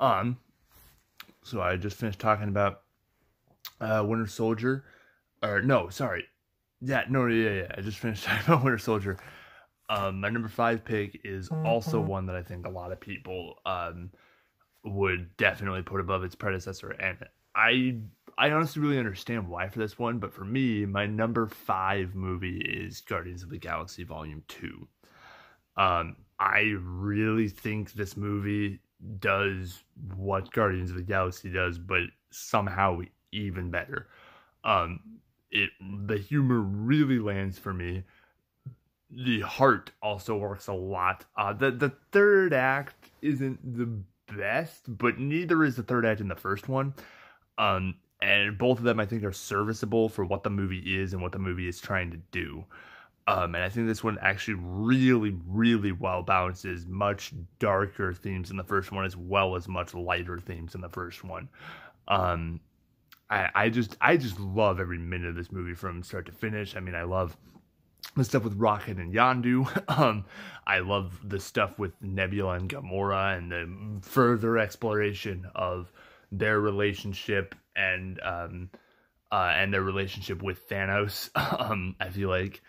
Um, so I just finished talking about Winter Soldier. Or no, sorry. Yeah, no, yeah. I just finished talking about Winter Soldier. My number five pick is also one that I think a lot of people would definitely put above its predecessor, and I I honestly really understand why for this one. But for me, my number five movie is Guardians of the Galaxy Volume 2. I really think this movie does what Guardians of the Galaxy does, but somehow even better. Um, it the humor really lands for me. The heart also works a lot. The third act isn't the best, but neither is the third act in the first one. And both of them I think are serviceable for what the movie is and what the movie is trying to do. And I think this one actually really, really well balances much darker themes in the first one as well as much lighter themes in the first one. Um, I just love every minute of this movie from start to finish. I mean, I love the stuff with Rocket and Yondu. I love the stuff with Nebula and Gamora and the further exploration of their relationship and their relationship with Thanos. I feel like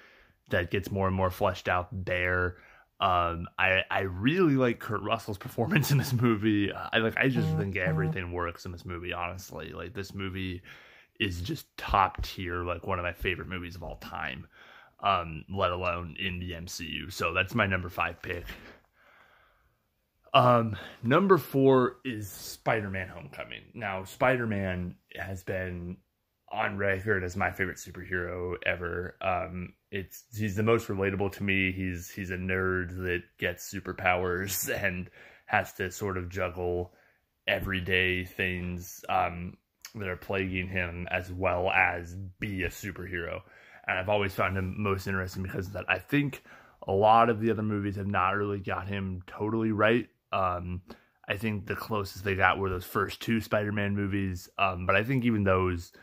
that gets more and more fleshed out there. I really like Kurt Russell's performance in this movie. I just think everything works in this movie, honestly. Like, this movie is just top tier, like one of my favorite movies of all time. Let alone in the MCU. So that's my number five pick. Number four is Spider-Man Homecoming. Now, Spider-Man has been on record as my favorite superhero ever. He's the most relatable to me. He's a nerd that gets superpowers and has to sort of juggle everyday things that are plaguing him, as well as be a superhero. And I've always found him most interesting because of that. I think a lot of the other movies have not really got him totally right. I think the closest they got were those first two Spider-Man movies. But I think even those,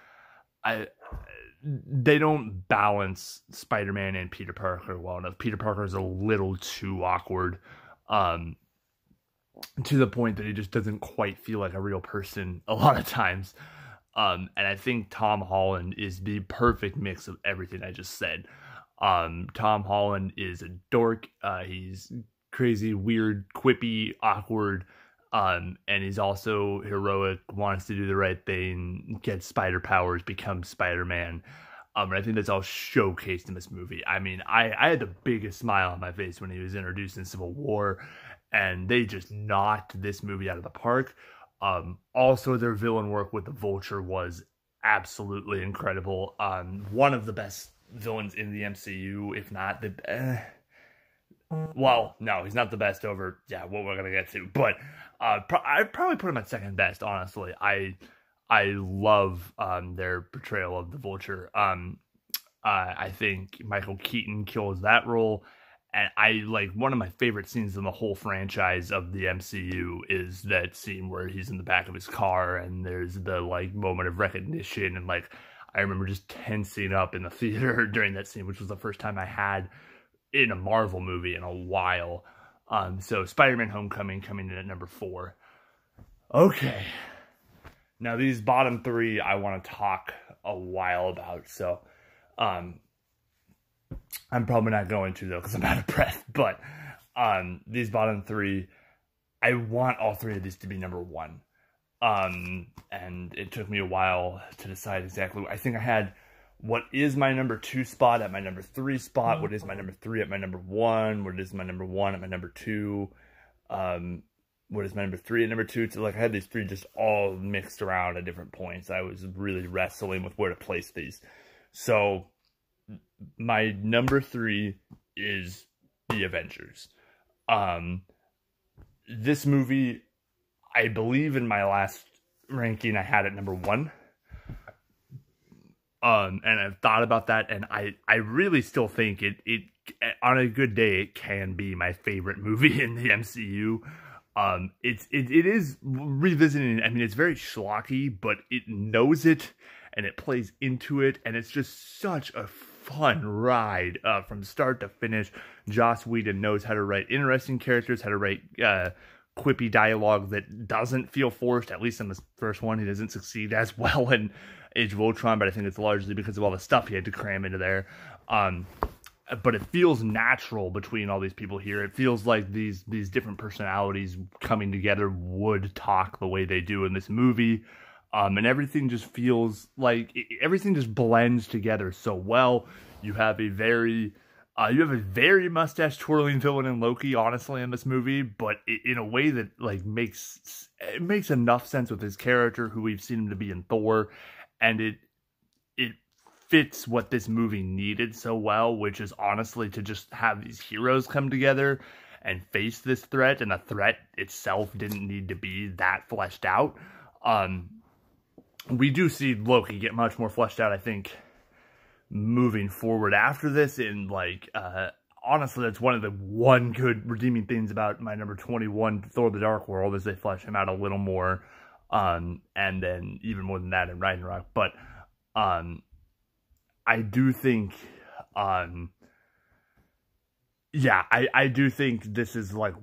they don't balance Spider-Man and Peter Parker well enough. Peter Parker is a little too awkward, to the point that he just doesn't quite feel like a real person a lot of times. And I think Tom Holland is the perfect mix of everything I just said. Tom Holland is a dork. He's crazy, weird, quippy, awkward. And he's also heroic, wants to do the right thing, gets spider powers, becomes Spider-Man. And I think that's all showcased in this movie. I mean, I had the biggest smile on my face when he was introduced in Civil War, and they just knocked this movie out of the park. Also, their villain work with the Vulture was absolutely incredible. One of the best villains in the MCU, if not the... well, no, he's not the best over, what we're going to get to. But I'd probably put him at second best, honestly. I love their portrayal of the Vulture. I think Michael Keaton kills that role. And one of my favorite scenes in the whole franchise of the MCU is that scene where he's in the back of his car and there's the moment of recognition. And I remember just tensing up in the theater during that scene, which was the first time I had in a Marvel movie in a while. So Spider-Man Homecoming coming in at number four. Okay. Now these bottom three I want to talk a while about. So, I'm probably not going to, though, because I'm out of breath. But these bottom three, I want all three of these to be number one. And it took me a while to decide exactly. I think I had what is my number two spot at my number three spot, what is my number three at my number one, what is my number one at my number two, what is my number three at number two. So I had these three just all mixed around at different points. I was really wrestling with where to place these. So my number three is The Avengers. This movie, I believe in my last ranking, I had it number one. And I've thought about that, and I really still think it on a good day, it can be my favorite movie in the MCU. It is revisiting. I mean, it's very schlocky, but it knows it, and it plays into it, and it's just such a fun ride from start to finish. Joss Whedon knows how to write interesting characters, how to write quippy dialogue that doesn't feel forced. At least in this first one, he doesn't succeed as well in Age of Ultron, but I think it's largely because of all the stuff he had to cram into there. But it feels natural between all these people here. It feels like these different personalities coming together would talk the way they do in this movie. And everything just feels like everything just blends together so well. You have a very mustache twirling villain in Loki, honestly, in this movie, but in a way that like makes enough sense with his character, who we've seen him to be in Thor, and it fits what this movie needed so well, which is honestly to just have these heroes come together and face this threat, and the threat itself didn't need to be that fleshed out. We do see Loki get much more fleshed out, I think, moving forward after this, in like honestly, that's one of the good redeeming things about my number 21, Thor: The Dark World, is they flesh him out a little more, and then even more than that in Ragnarok. But I do think, I do think this is like,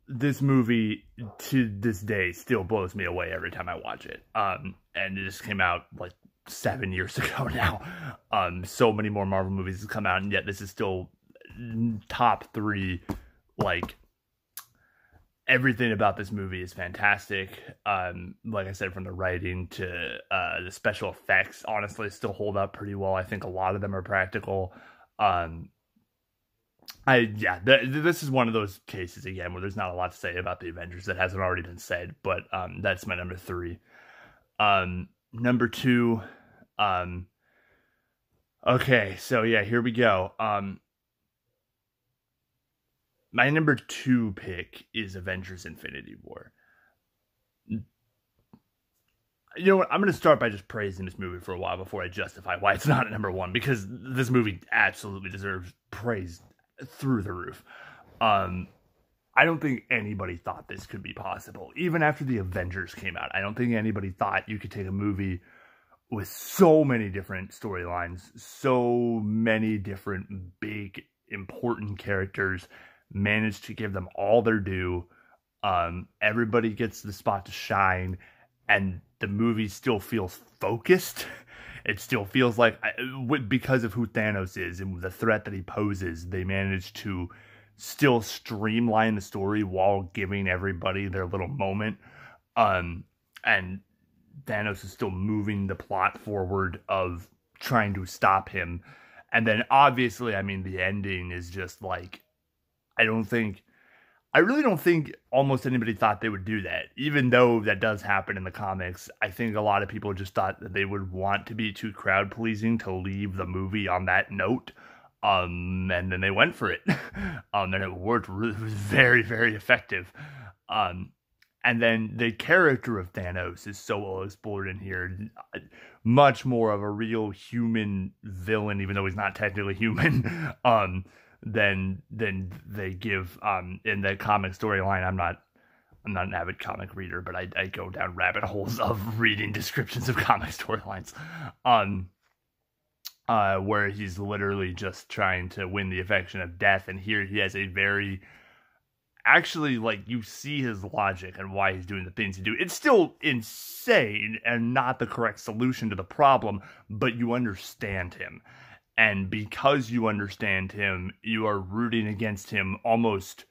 this movie to this day still blows me away every time I watch it. And it just came out like 7 years ago now. So many more Marvel movies have come out, and yet this is still top 3. Like, everything about this movie is fantastic. Like I said, from the writing to the special effects, honestly, still hold up pretty well. I think a lot of them are practical. This is one of those cases, again, where there's not a lot to say about the Avengers that hasn't already been said, but that's my number 3. Number 2, okay, so yeah, here we go. My number 2 pick is Avengers Infinity War. You know what? I'm going to start by just praising this movie for a while before I justify why it's not at number 1, because this movie absolutely deserves praise through the roof. I don't think anybody thought this could be possible. Even after the Avengers came out, I don't think anybody thought you could take a movie with so many different storylines, so many different big, important characters, managed to give them all their due. Everybody gets the spot to shine, and the movie still feels focused. It still feels like, because of who Thanos is and the threat that he poses, they managed to still streamline the story while giving everybody their little moment. And Thanos is still moving the plot forward of trying to stop him. And then obviously, I mean, the ending is just like, I really don't think almost anybody thought they would do that. Even though that does happen in the comics, I think a lot of people just thought that they would want to be too crowd-pleasing to leave the movie on that note. And then they went for it. And it worked really, it was very, very effective. And then the character of Thanos is so well explored in here. Much more of a real human villain, even though he's not technically human. Than they give in the comic storyline. I'm not an avid comic reader, but I go down rabbit holes of reading descriptions of comic storylines, where he's literally just trying to win the affection of death, and here he has a very, actually, like, you see his logic and why he's doing the things he do. It's still insane and not the correct solution to the problem, but you understand him. And because you understand him, you are rooting against him almost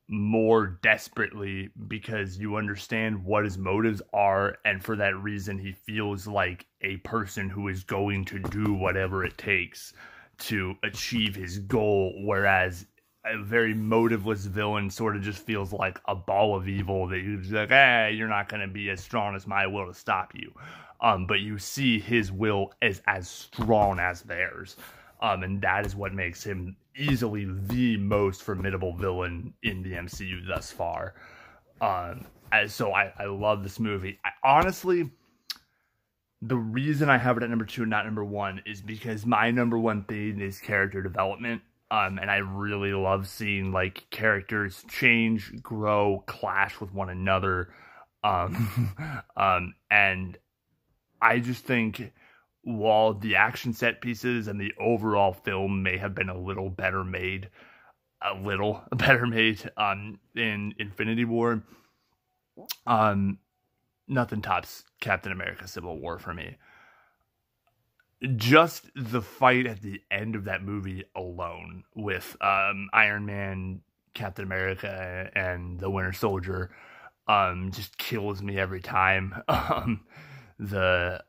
more desperately, because you understand what his motives are, and for that reason he feels like a person who is going to do whatever it takes to achieve his goal, whereas a very motiveless villain sort of just feels like a ball of evil that you're just like, you're not going to be as strong as my will to stop you. But you see his will is as strong as theirs. And that is what makes him easily the most formidable villain in the MCU thus far. So I love this movie. Honestly, the reason I have it at number 2 and not number 1 is because my number 1 thing is character development. And I really love seeing, like, characters change, grow, clash with one another. And I just think, while the action set pieces and the overall film may have been a little better made, a little better made in Infinity War. Nothing tops Captain America Civil War for me. Just the fight at the end of that movie alone with Iron Man, Captain America, and the Winter Soldier just kills me every time. The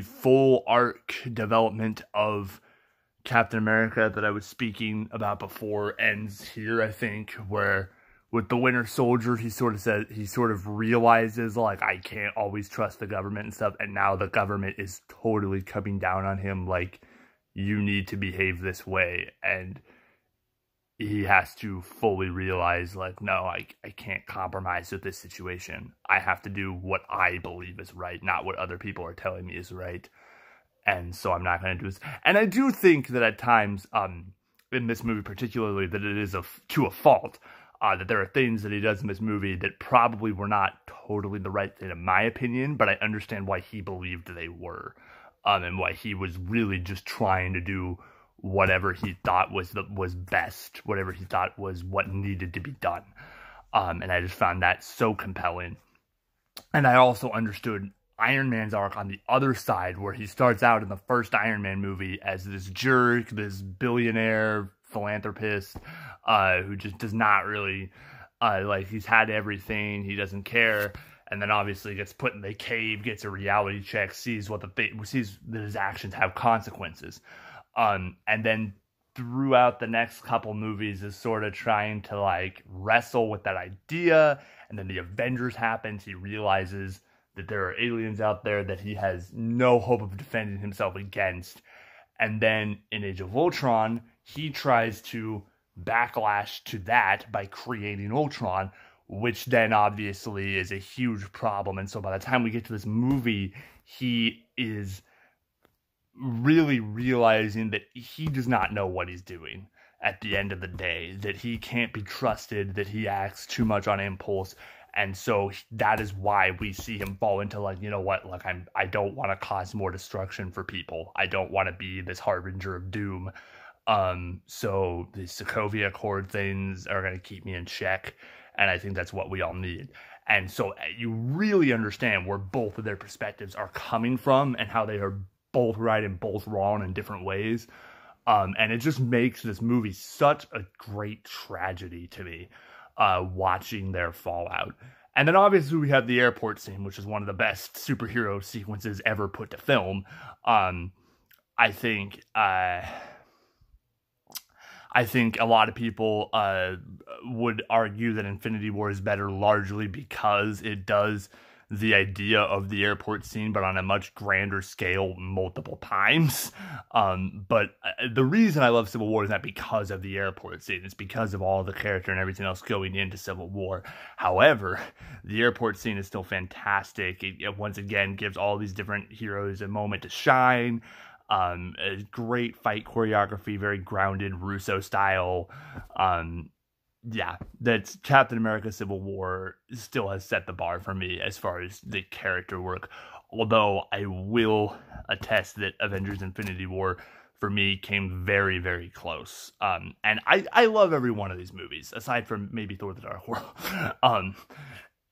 full arc development of Captain America that I was speaking about before ends here, I think, where with the Winter Soldier, he sort of realizes, like, I can't always trust the government and stuff, and now the government is totally coming down on him, like, you need to behave this way, and he has to fully realize, like, no, I can't compromise with this situation. I have to do what I believe is right, not what other people are telling me is right, and so I'm not going to do this. And I do think that at times, in this movie particularly, that it is to a fault. That there are things that he does in this movie that probably were not totally the right thing in my opinion, but I understand why he believed they were, and why he was really just trying to do whatever he thought was best, whatever he thought was what needed to be done. And I just found that so compelling. And I also understood Iron Man's arc on the other side, where he starts out in the first Iron Man movie as this jerk, this billionaire philanthropist, who just does not really, like, he's had everything, he doesn't care, and then obviously gets put in the cave, gets a reality check, sees that his actions have consequences, and then throughout the next couple movies is sort of trying to, like, wrestle with that idea, and then the Avengers happens, he realizes that there are aliens out there that he has no hope of defending himself against, and then in Age of Ultron, he tries to backlash to that by creating Ultron, which then obviously is a huge problem. And so by the time we get to this movie, he is really realizing that he does not know what he's doing at the end of the day, that he can't be trusted, that he acts too much on impulse. And so that is why we see him fall into, like, you know what, like, I don't want to cause more destruction for people. I don't want to be this harbinger of doom. So the Sokovia Accord things are going to keep me in check, and I think that's what we all need. And so you really understand where both of their perspectives are coming from and how they are both right and both wrong in different ways. And it just makes this movie such a great tragedy to me, watching their fallout. And then obviously we have the airport scene, which is one of the best superhero sequences ever put to film. I think a lot of people would argue that Infinity War is better largely because it does the idea of the airport scene, but on a much grander scale multiple times. But the reason I love Civil War is not because of the airport scene. It's because of all the character and everything else going into Civil War. However, the airport scene is still fantastic. It once again gives all these different heroes a moment to shine. A great fight choreography, very grounded Russo style. Yeah, that's Captain America Civil War still has set the bar for me as far as the character work. Although I will attest that Avengers Infinity War for me came very, very close. And I love every one of these movies, aside from maybe Thor the Dark World.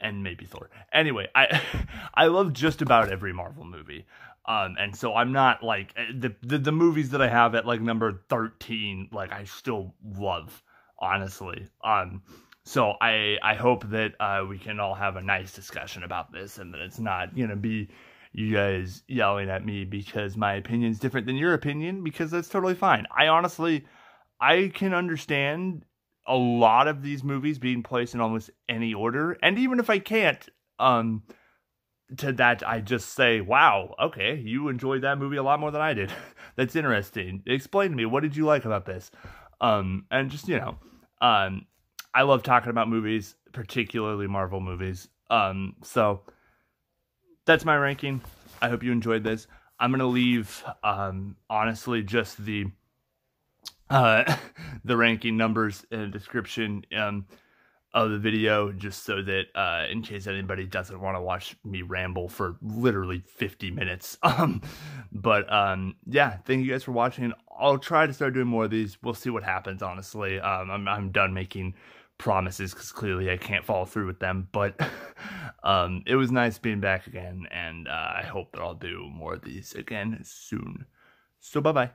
And maybe Thor. Anyway, I love just about every Marvel movie. And so I'm not like the movies that I have at like number 13, like I still love, honestly. So I hope that we can all have a nice discussion about this, and that it's not gonna be you guys yelling at me because my opinion is different than your opinion, because that's totally fine. I can understand a lot of these movies being placed in almost any order, and even if I can't, to that I just say, wow, okay, you enjoyed that movie a lot more than I did. That's interesting. Explain to me, what did you like about this? And just, I love talking about movies, particularly Marvel movies. So that's my ranking. I hope you enjoyed this. I'm gonna leave, honestly, just the ranking numbers in the description. of the video, just so that in case anybody doesn't want to watch me ramble for literally 50 minutes. Yeah, thank you guys for watching. I'll try to start doing more of these. We'll see what happens, honestly. I'm done making promises because clearly I can't follow through with them, but it was nice being back again, and I hope that I'll do more of these again soon. So bye bye.